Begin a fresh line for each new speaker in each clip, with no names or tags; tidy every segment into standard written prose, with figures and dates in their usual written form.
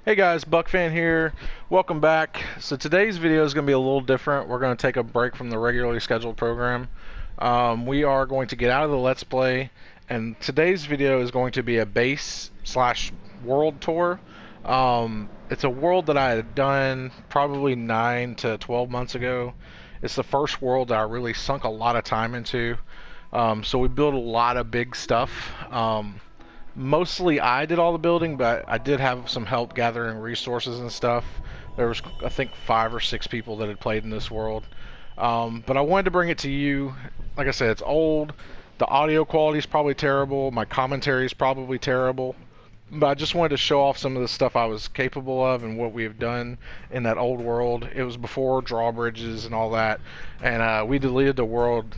Hey guys, BucFan here. Welcome back. So today's video is going to be a little different. We're going to take a break from the regularly scheduled program. We are going to get out of the Let's Play, and today's video is going to be a base slash world tour. It's a world that I had done probably 9 to 12 months ago. It's the first world that I really sunk a lot of time into. So we built a lot of big stuff. Mostly I did all the building, but I did have some help gathering resources and stuff. There was, I think, 5 or 6 people that had played in this world. But I wanted to bring it to you. Like I said, it's old. The audio quality is probably terrible. My commentary is probably terrible. But I just wanted to show off some of the stuff I was capable of and what we have done in that old world. It was before drawbridges and all that, and we deleted the world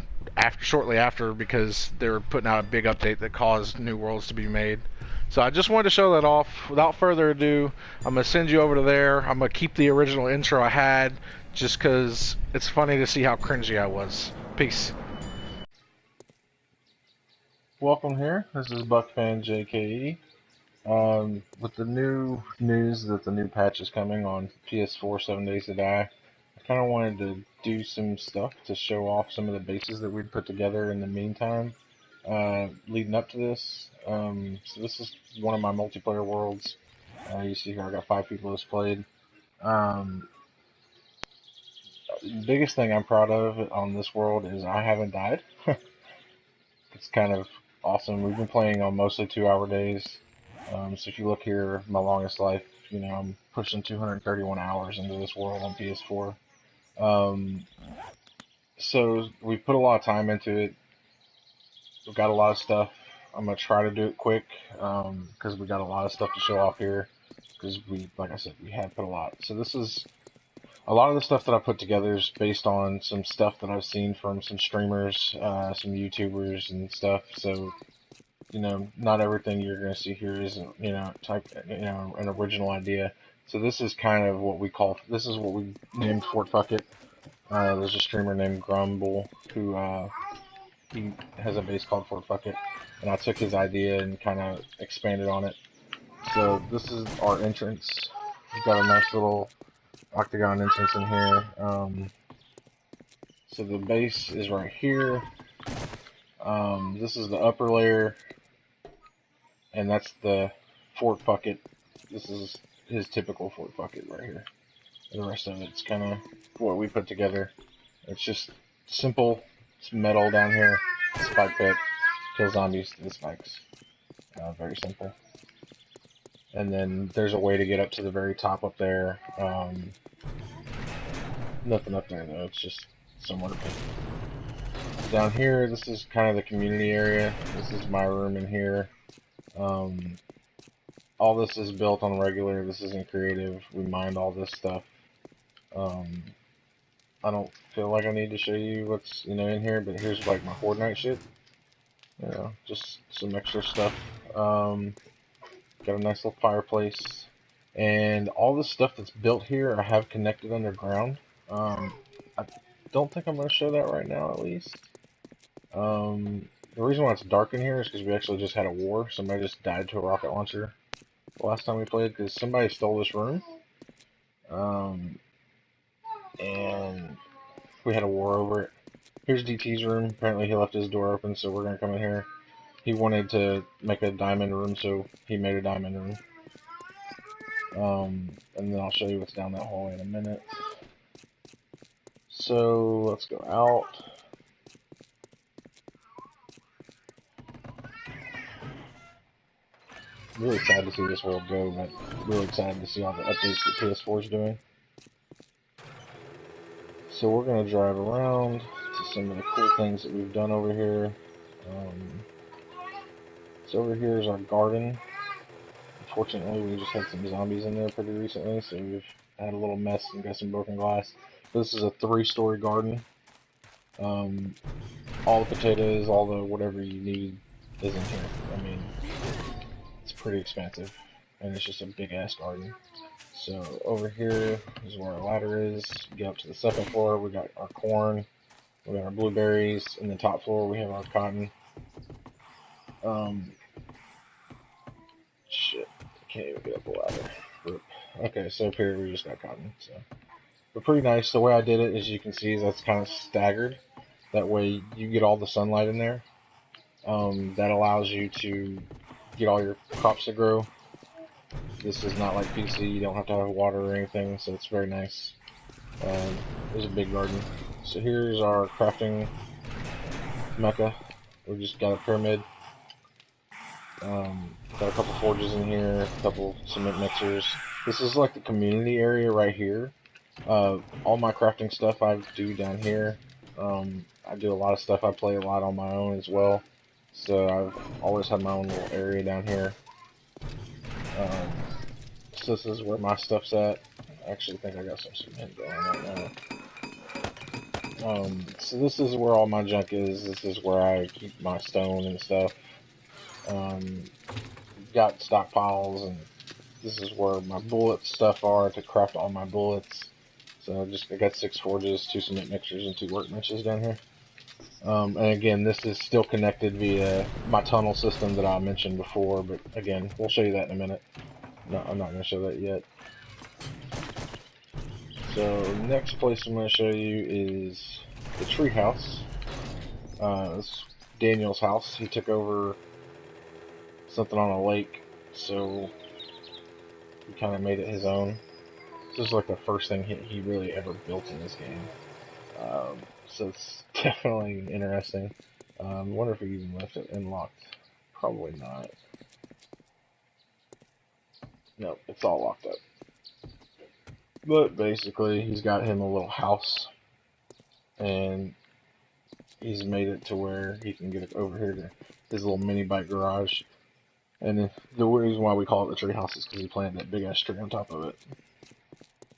shortly after because they were putting out a big update that caused new worlds to be made. So I just wanted to show that off. Without further ado, I'm going to send you over to there. I'm going to keep the original intro I had just because it's funny to see how cringy I was. Peace. Welcome here. This is BucFanJKE. With the new news that the new patch is coming on PS4 7 Days to Die, I kind of wanted to do some stuff to show off some of the bases that we'd put together in the meantime, leading up to this. So this is one of my multiplayer worlds. You see here I got 5 people that's played. The biggest thing I'm proud of on this world is I haven't died. It's kind of awesome. We've been playing on mostly 2-hour days. So if you look here, my longest life, I'm pushing 231 hours into this world on PS4. So we put a lot of time into it. We've got a lot of stuff. I'm going to try to do it quick because we got a lot of stuff to show off here because like I said, we had put a lot. So this is a lot of the stuff that I put together is based on some stuff that I've seen from some streamers, some YouTubers and stuff. So not everything you're going to see here is, an original idea. So this is kind of what this is what we named Fort Fuckett. There's a streamer named Grumbul who, he has a base called Fort Fuckett, and I took his idea and kind of expanded on it. So this is our entrance. We've got a nice little octagon entrance in here. So the base is right here. This is the upper layer. And that's the Fort Fuckett. This is his typical Fort Fuckett right here. The rest of it's kind of what we put together. It's just simple. It's metal down here. Spike pit. Kill zombies to the spikes. Very simple. And then there's a way to get up to the very top up there. Nothing up there though. It's just somewhere to put. Down here, this is kind of the community area. This is my room in here. All this is built on regular. This isn't creative. We mined all this stuff. I don't feel like I need to show you what's in here, but here's like my Horde Night shit. Just some extra stuff. Got a nice little fireplace, and all the stuff that's built here I have connected underground. I don't think I'm going to show that right now, at least. The reason why it's dark in here is because we actually just had a war. Somebody just died to a rocket launcher the last time we played because somebody stole this room. And we had a war over it. Here's DT's room. Apparently he left his door open, so we're going to come in here. He wanted to make a diamond room, so he made a diamond room. And then I'll show you what's down that hallway in a minute. So let's go out. Really excited to see this world go, but really excited to see all the updates that PS4 is doing. So we're going to drive around to some of the cool things that we've done over here. So over here is our garden. Unfortunately, we just had some zombies in there pretty recently, so we've had a little mess and got some broken glass. This is a 3-story garden. All the potatoes, all the whatever you need is in here. I mean, it's pretty expensive, and it's just a big ass garden. So over here is where our ladder is. Get up to the 2nd floor, we got our corn, we got our blueberries. In the top floor we have our cotton. Shit, can't even get up the ladder. Okay, so up here we just got cotton. So, but pretty nice. The way I did it, as you can see, is that's kind of staggered. That way you get all the sunlight in there. That allows you to get all your crops to grow. This is not like PC. You don't have to have water or anything, so it's very nice. There's a big garden. So here's our crafting mecca. We just got a pyramid. Got a couple forges in here, a couple cement mixers. This is like the community area right here. All my crafting stuff I do down here. I do a lot of stuff. I play a lot on my own as well. So I've always had my own little area down here. So this is where my stuff's at. I actually think I got some cement going right now. So this is where all my junk is. This is where I keep my stone and stuff. Got stockpiles, and this is where my bullet stuff are to craft all my bullets. So I got 6 forges, 2 cement mixers, and 2 workbenches down here. And again, this is still connected via my tunnel system that I mentioned before, but again, we'll show you that in a minute. No, I'm not going to show that yet. So next place I'm going to show you is the tree house. This is Daniel's house. He took over something on a lake, so he kind of made it his own. This is like the first thing he really ever built in this game. So it's definitely interesting. I wonder if he even left it unlocked. Probably not. No, it's all locked up. But basically, he's got him a little house, and he's made it to where he can get it over here to his little mini bike garage. And the reason why we call it the tree house is because he planted that big ass tree on top of it.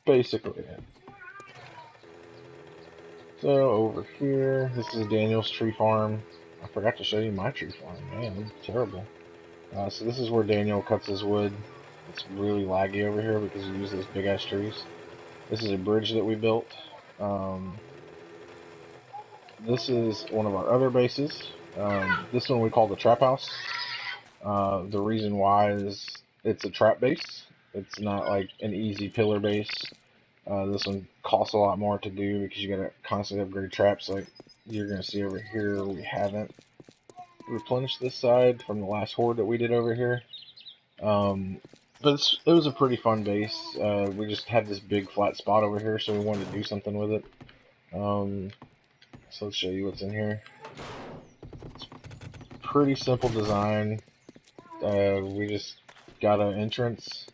Basically it. So over here, this is Daniel's tree farm. I forgot to show you my tree farm. Man, I'm terrible. So this is where Daniel cuts his wood. It's really laggy over here because we use those big ass trees. This is a bridge that we built. This is one of our other bases. This one we call the trap house. The reason why is it's a trap base. It's not like an easy pillar base. This one costs a lot more to do because you gotta constantly upgrade traps. Like you're gonna see over here, we haven't replenished this side from the last horde that we did over here. But it was a pretty fun base. We just had this big flat spot over here, so we wanted to do something with it. So let's show you what's in here. It's pretty simple design. We just got an entrance.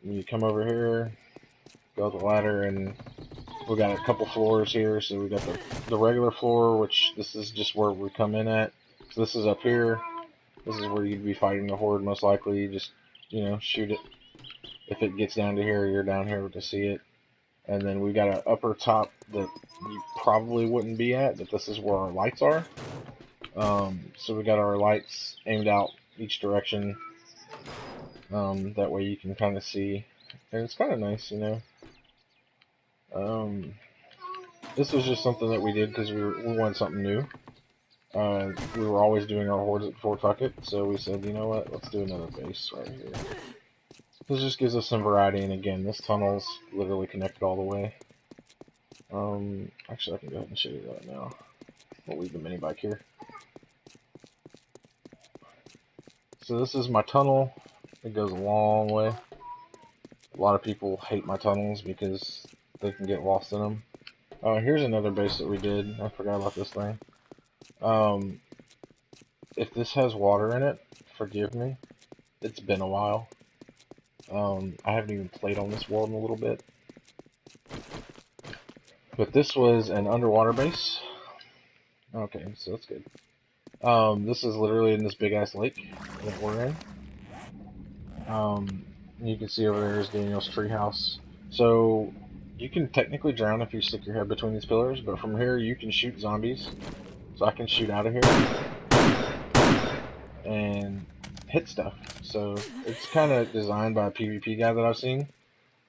You come over here, go up the ladder, and we got a couple floors here. So we got the regular floor, which this is just where we come in at. So this is up here. This is where you'd be fighting the horde most likely. You just, shoot it. If it gets down to here, you're down here to see it. And then we got an upper top that you probably wouldn't be at, but this is where our lights are. So we got our lights aimed out each direction. That way you can kind of see. And it's kind of nice, This was just something that we did because we wanted something new. We were always doing our hordes at Fort Tucket, so we said, you know what, let's do another base right here. This just gives us some variety, and again, this tunnel's literally connected all the way. Actually, I can go ahead and show you that now. We'll leave the mini bike here. So this is my tunnel. It goes a long way. A lot of people hate my tunnels because they can get lost in them. Here's another base that we did. I forgot about this thing. If this has water in it, forgive me. It's been a while. I haven't even played on this world in a little bit. But this was an underwater base. Okay, so that's good. This is literally in this big ass lake that we're in. You can see over there is Daniel's treehouse. So you can technically drown if you stick your head between these pillars, but from here you can shoot zombies. So I can shoot out of here and hit stuff. So it's kind of designed by a PvP guy that I've seen,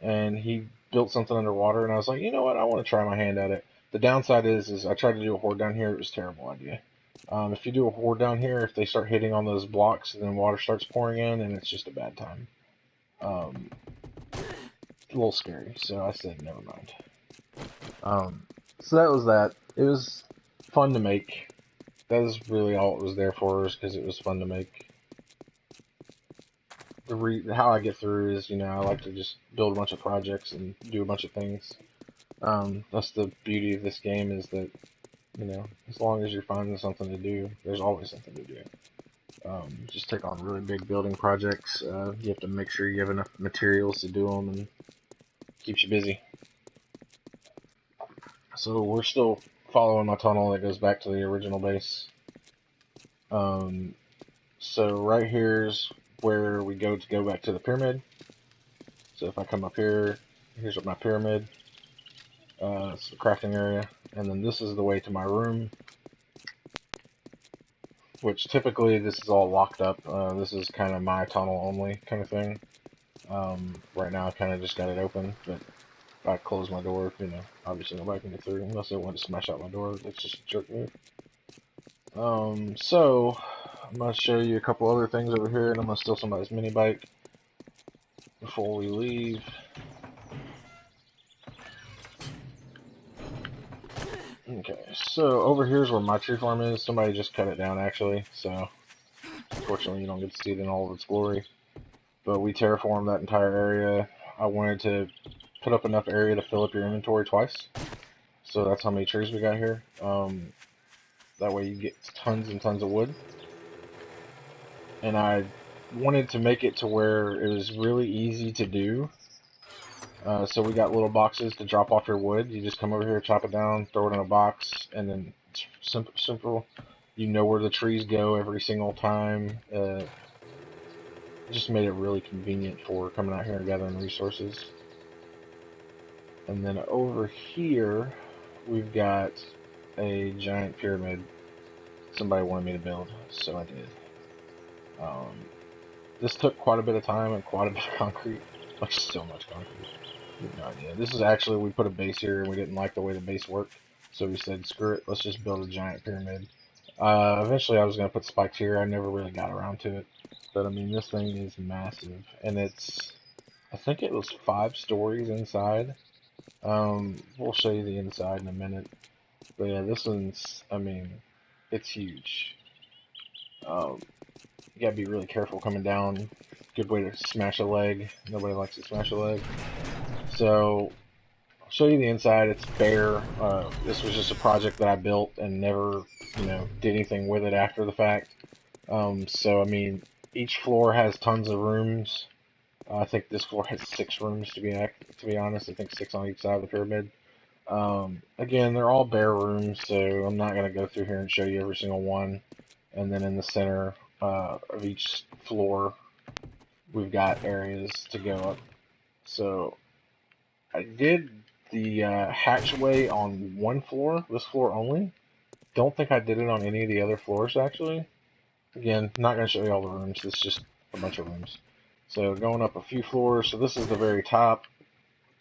and he built something underwater, and I was like, you know what, I want to try my hand at it. The downside is I tried to do a horde down here. It was a terrible idea. If you do a horde down here, if they start hitting on those blocks, then water starts pouring in, and it's just a bad time. A little scary, so I said never mind. So that was that. It was fun to make. That was really all it was there for, is because it was fun to make. How I get through is, I like to just build a bunch of projects and do a bunch of things. That's the beauty of this game, is that, as long as you're finding something to do, there's always something to do. Just take on really big building projects. You have to make sure you have enough materials to do them, and keeps you busy. So we're still following my tunnel that goes back to the original base. So right here's where we go back to the pyramid. So if I come up here, here's my pyramid. It's the crafting area, and then this is the way to my room, which typically this is all locked up. This is kind of my tunnel only kind of thing. Right now I kind of just got it open, but if I close my door, obviously nobody can get through unless they want to smash out my door. That's just a jerk move. So I'm going to show you a couple other things over here, and I'm going to steal somebody's mini bike before we leave. Okay, so over here's where my tree farm is. Somebody just cut it down, actually, so unfortunately you don't get to see it in all of its glory. But we terraformed that entire area. I wanted to put up enough area to fill up your inventory twice. So that's how many trees we got here. That way you get tons and tons of wood. And I wanted to make it to where it was really easy to do. So we got little boxes to drop off your wood. You just come over here, chop it down, throw it in a box, and then simple. You know where the trees go every single time. Just made it really convenient for coming out here and gathering resources. And then over here, we've got a giant pyramid somebody wanted me to build, so I did. This took quite a bit of time and quite a bit of concrete, like so much concrete. You have no idea. This is actually, we put a base here and we didn't like the way the base worked, so we said screw it, let's just build a giant pyramid. Eventually I was going to put spikes here. I never really got around to it, but I mean, this thing is massive, and it's, I think it was 5 stories inside. We'll show you the inside in a minute, but yeah, this one's, I mean, it's huge. You gotta be really careful coming down. Good way to smash a leg. Nobody likes to smash a leg. So, I'll show you the inside. It's bare. This was just a project that I built and never, did anything with it after the fact. So, I mean, each floor has tons of rooms. I think this floor has 6 rooms, to be honest. I think 6 on each side of the pyramid. Again, they're all bare rooms, so I'm not going to go through here and show you every single one. And then in the center of each floor, we've got areas to go up. So I did the hatchway on one floor, this floor only. Don't think I did it on any of the other floors, actually. Again, not going to show you all the rooms. It's just a bunch of rooms. So going up a few floors. So this is the very top.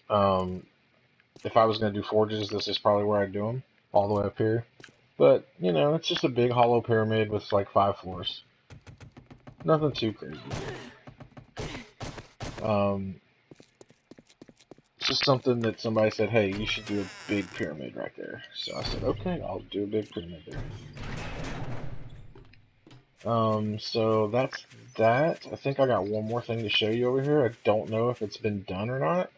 If I was going to do forges, this is probably where I'd do them, all the way up here. But, it's just a big hollow pyramid with like 5 floors. Nothing too crazy. It's just something that somebody said, hey, you should do a big pyramid right there. So I said, okay, I'll do a big pyramid there. So that's that. I think I got one more thing to show you over here. I don't know if it's been done or not.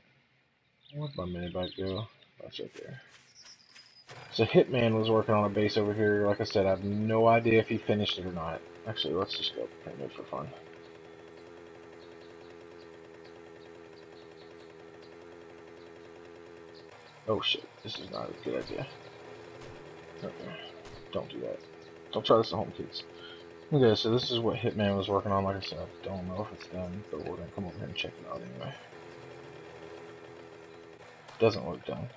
Where'd my mini bike go? That's right there. So Hitman was working on a base over here. Like I said, I have no idea if he finished it or not. Actually, let's just go pyramid for fun. Oh shit, this is not a good idea. Okay, don't do that. Don't try this at home, kids. Okay, so this is what Hitman was working on. Like I said, I don't know if it's done, but we're gonna come over here and check it out anyway. Doesn't look done.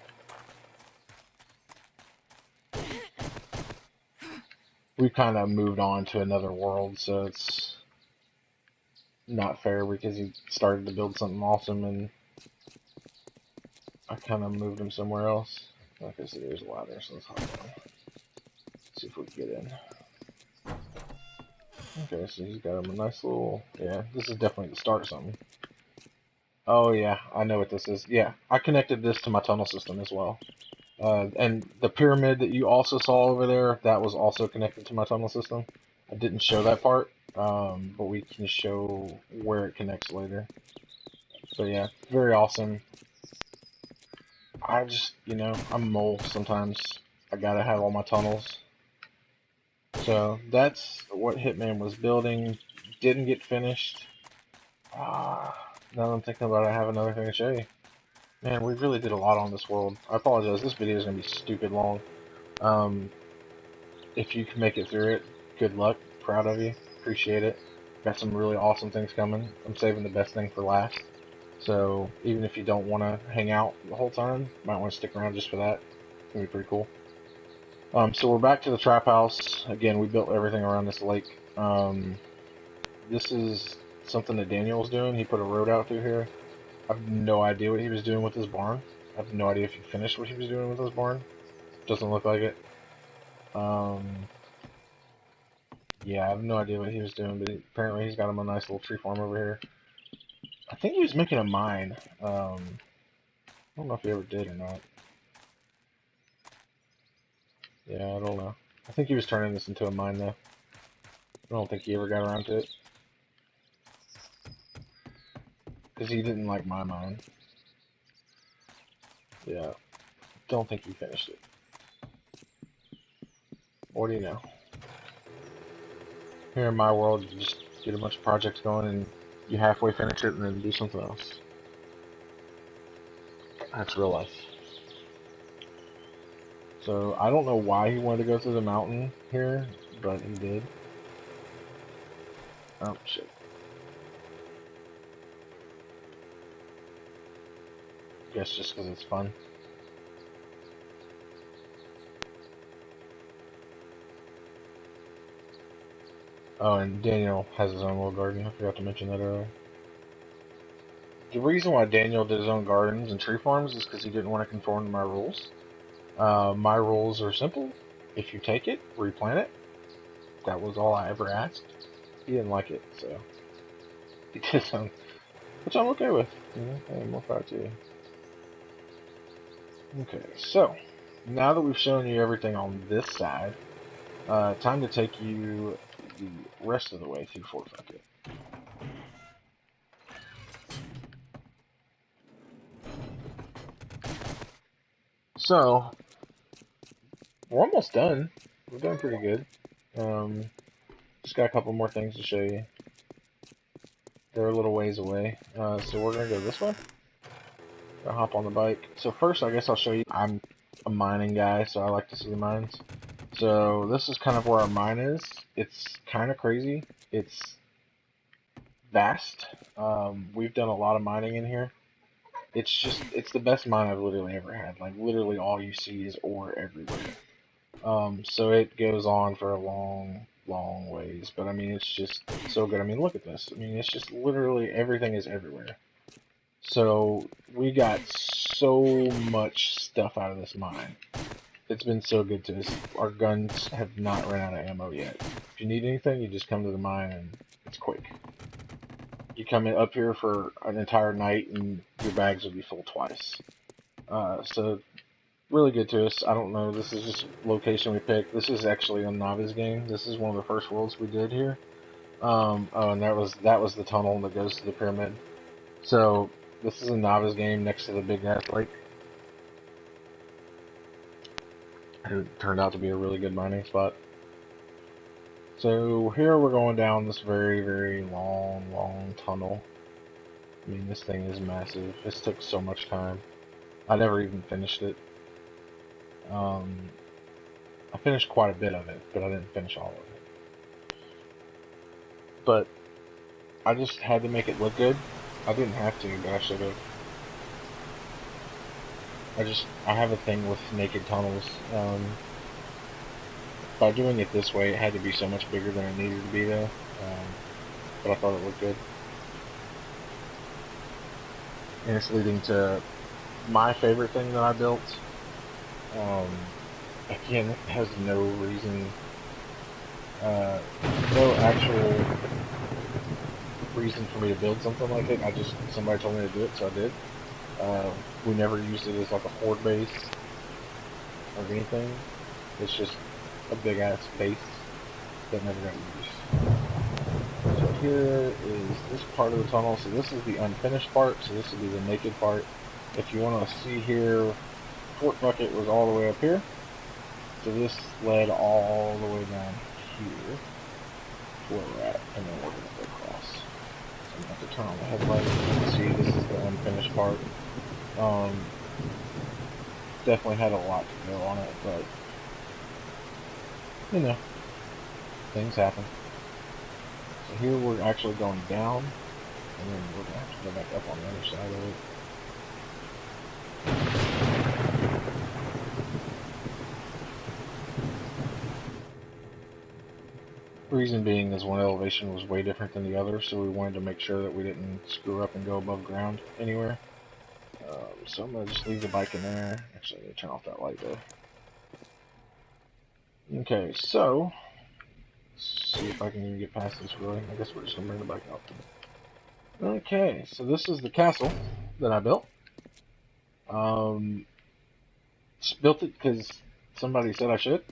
We've kind of moved on to another world, so it's not fair because he started to build something awesome and I kind of moved him somewhere else. Like I said, there's a ladder, so let's hop down. See if we can get in. Okay, so he's got him a nice little, yeah, this is definitely the start of something. Oh yeah, I know what this is. Yeah, I connected this to my tunnel system as well. And the pyramid that you also saw over there, that was also connected to my tunnel system. I didn't show that part, but we can show where it connects later. But yeah, very awesome. I just, I'm a mole sometimes. I gotta have all my tunnels. So that's what Hitman was building. Didn't get finished. Now that I'm thinking about it, I have another thing to show you. Man, we really did a lot on this world. I apologize. This video is going to be stupid long. Um, if you can make it through it, good luck. Proud of you. Appreciate it. Got some really awesome things coming. I'm saving the best thing for last. So even if you don't want to hang out the whole time, might want to stick around just for that. It's going to be pretty cool. So we're back to the trap house. Again, we built everything around this lake. This is something that Daniel was doing. He put a road out through here. I have no idea what he was doing with his barn. I have no idea if he finished what he was doing with his barn. Doesn't look like it. Yeah, I have no idea what he was doing, but apparently he's got him a nice little tree farm over here. I think he was making a mine. I don't know if he ever did or not. Yeah, I don't know. I think he was turning this into a mine, though. I don't think he ever got around to it. Because he didn't like my mine. Yeah, don't think he finished it. What do you know? Here in my world, you just get a bunch of projects going and you halfway finish it and then do something else. That's real life. So, I don't know why he wanted to go through the mountain here, but he did. Oh, shit. Guess just because it's fun. Oh, and Daniel has his own little garden. I forgot to mention that earlier. The reason why Daniel did his own gardens and tree farms is because he didn't want to conform to my rules. My rules are simple. If you take it, replant it. That was all I ever asked. He didn't like it, so he did his own, which I'm okay with. Hey, more power to you. Okay, so now that we've shown you everything on this side, time to take you the rest of the way through Fort Bucket. So, we're almost done. We're doing pretty good. Just got a couple more things to show you. They're a little ways away. So we're going to go this way. Gonna hop on the bike. So first, I guess I'll show you. I'm a mining guy, so I like to see the mines. So this is kind of where our mine is. It's kind of crazy. It's vast. We've done a lot of mining in here. It's the best mine I've literally ever had. Like, literally all you see is ore everywhere. So it goes on for a long, long ways. But, I mean, it's just so good. I mean, look at this. I mean, it's just literally everything is everywhere. So we got so much stuff out of this mine. It's been so good to us. Our guns have not run out of ammo yet. If you need anything, you just come to the mine and it's quick. You come in up here for an entire night and your bags will be full twice. So really good to us. I don't know, this is just a location we picked. This is actually a novice game. This is one of the first worlds we did here. Oh, and that was the tunnel that goes to the pyramid. So this is a novice game next to the big ass lake. It turned out to be a really good mining spot. So here we're going down this very, very long, long tunnel. I mean, this thing is massive. This took so much time. I never even finished it. I finished quite a bit of it, but I didn't finish all of it. But I just had to make it look good. I didn't have to, but I should have. I have a thing with naked tunnels. By doing it this way, it had to be so much bigger than it needed to be, though. But I thought it looked good. And it's leading to my favorite thing that I built. Again, it has no reason, no actual reason for me to build something like it. Somebody told me to do it, so I did. We never used it as like a horde base or anything. It's just a big ass base that never got used. So here is this part of the tunnel. So this is the unfinished part. So this will be the naked part. If you want to see here, Fort Bucket was all the way up here. So this led all the way down here to where we're at, and then we're going to go across. So I'm going to have to turn on the headlight. You can see this is the unfinished part. Definitely had a lot to go on it, but you know, things happen. So here we're actually going down, and then we're going to have to go back up on the other side of it. Reason being is one elevation was way different than the other, so we wanted to make sure that we didn't screw up and go above ground anywhere. So I'm going to just leave the bike in there. Actually, I'm going to turn off that light there. Okay, so let's see if I can even get past this really. I guess we're just going to bring the bike out. Okay, so this is the castle that I built. Just built it because somebody said I should.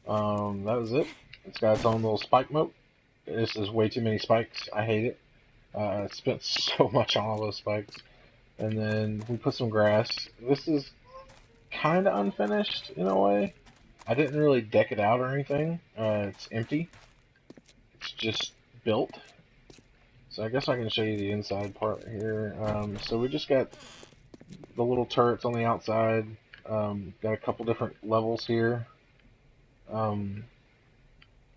That was it. It's got its own little spike moat. This is way too many spikes. I hate it. I spent so much on all those spikes. And then we put some grass. This is kind of unfinished in a way. I didn't really deck it out or anything. It's empty. It's just built. So I guess I can show you the inside part here. So we just got the little turrets on the outside. Got a couple different levels here. And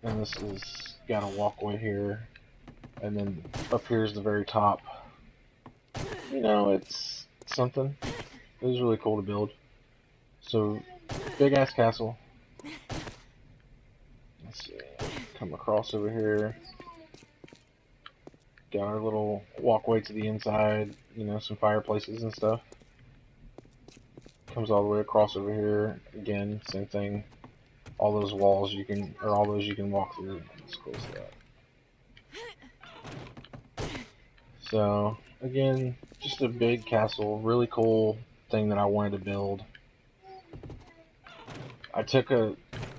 this is got a walkway here. And then up here is the very top. You know, it's something. It was really cool to build. So, big ass castle. Let's see. Come across over here. Got our little walkway to the inside. You know, some fireplaces and stuff. Comes all the way across over here. Again, same thing. All those walls you can, or all those you can walk through. Let's close that. So, again, just a big castle, really cool thing that I wanted to build. I took a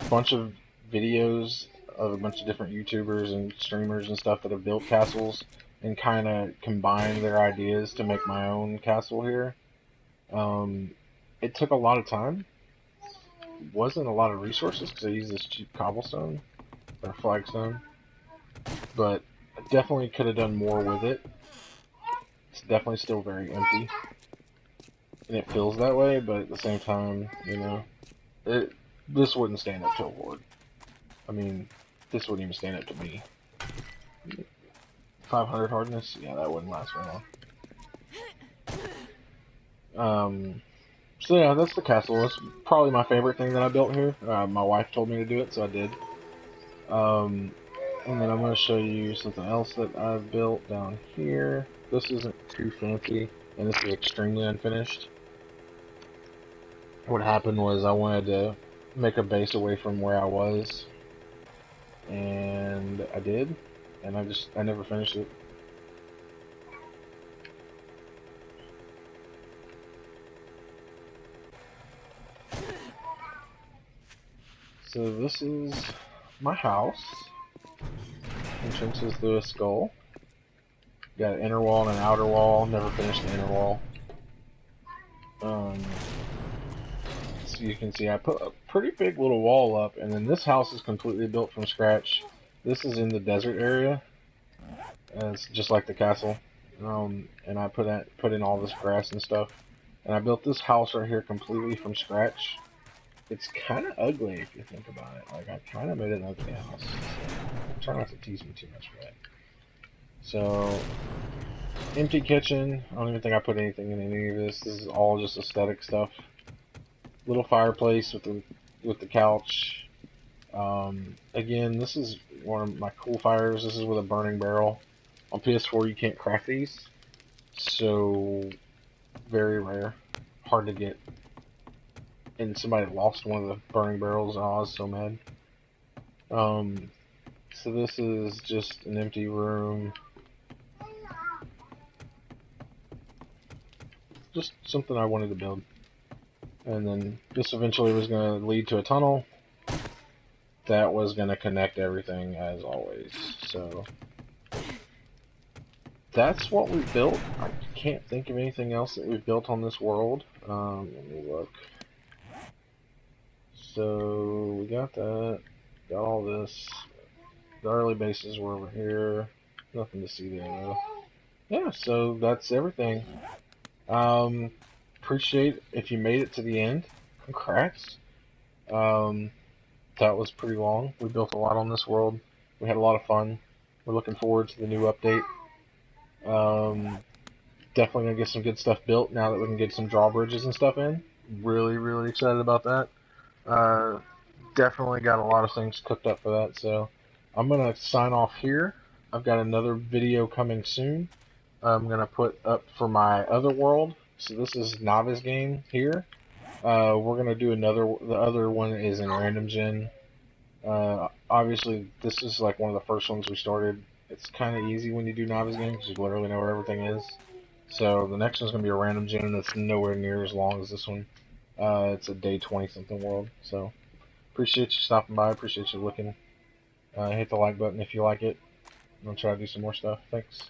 bunch of videos of a bunch of different YouTubers and streamers and stuff that have built castles and kind of combined their ideas to make my own castle here. It took a lot of time. Wasn't a lot of resources because I used this cheap cobblestone or flagstone, but I definitely could have done more with it. It's definitely still very empty, and it feels that way, but at the same time, you know, this wouldn't stand up to a horde. I mean, this wouldn't even stand up to me. 500 hardness? Yeah, that wouldn't last very long. So yeah, that's the castle. It's probably my favorite thing that I built here. My wife told me to do it, so I did. And then I'm going to show you something else that I've built down here. This isn't too fancy, and this is extremely unfinished. What happened was I wanted to make a base away from where I was, and I did, and I never finished it. So this is my house. Entrance is through a skull. Got an inner wall and an outer wall. Never finished the inner wall. So you can see I put a pretty big little wall up, and then this house is completely built from scratch. This is in the desert area. It's just like the castle. And I put in all this grass and stuff. And I built this house right here completely from scratch. It's kind of ugly if you think about it. Like, I kind of made an ugly house. So try not to tease me too much for that. So, empty kitchen. I don't even think I put anything in any of this. This is all just aesthetic stuff. Little fireplace with the couch. Again, this is one of my cool fires. This is with a burning barrel. On PS4, you can't craft these. So, very rare. Hard to get. And somebody lost one of the burning barrels, and I was so mad. So this is just an empty room. just something I wanted to build. And then this eventually was going to lead to a tunnel that was going to connect everything as always. So that's what we built. I can't think of anything else that we've built on this world. Let me look. So we got that, got all this. The early bases were over here. Nothing to see there though. Yeah, so that's everything. Appreciate if you made it to the end. Congrats. That was pretty long. We built a lot on this world. We had a lot of fun. We're looking forward to the new update. Definitely gonna get some good stuff built now that we can get some drawbridges and stuff in. Really, really excited about that. Definitely got a lot of things cooked up for that. So I'm gonna sign off here. I've got another video coming soon. I'm gonna put up for my other world. So this is novice game here. We're gonna do another. The other one is in random gen. Obviously, this is like one of the first ones we started. It's kind of easy when you do novice games because you literally know where everything is. So the next one's gonna be a random gen that's nowhere near as long as this one. It's a day 20 something world. So appreciate you stopping by. Appreciate you looking. Hit the like button if you like it. I'm gonna try to do some more stuff. Thanks.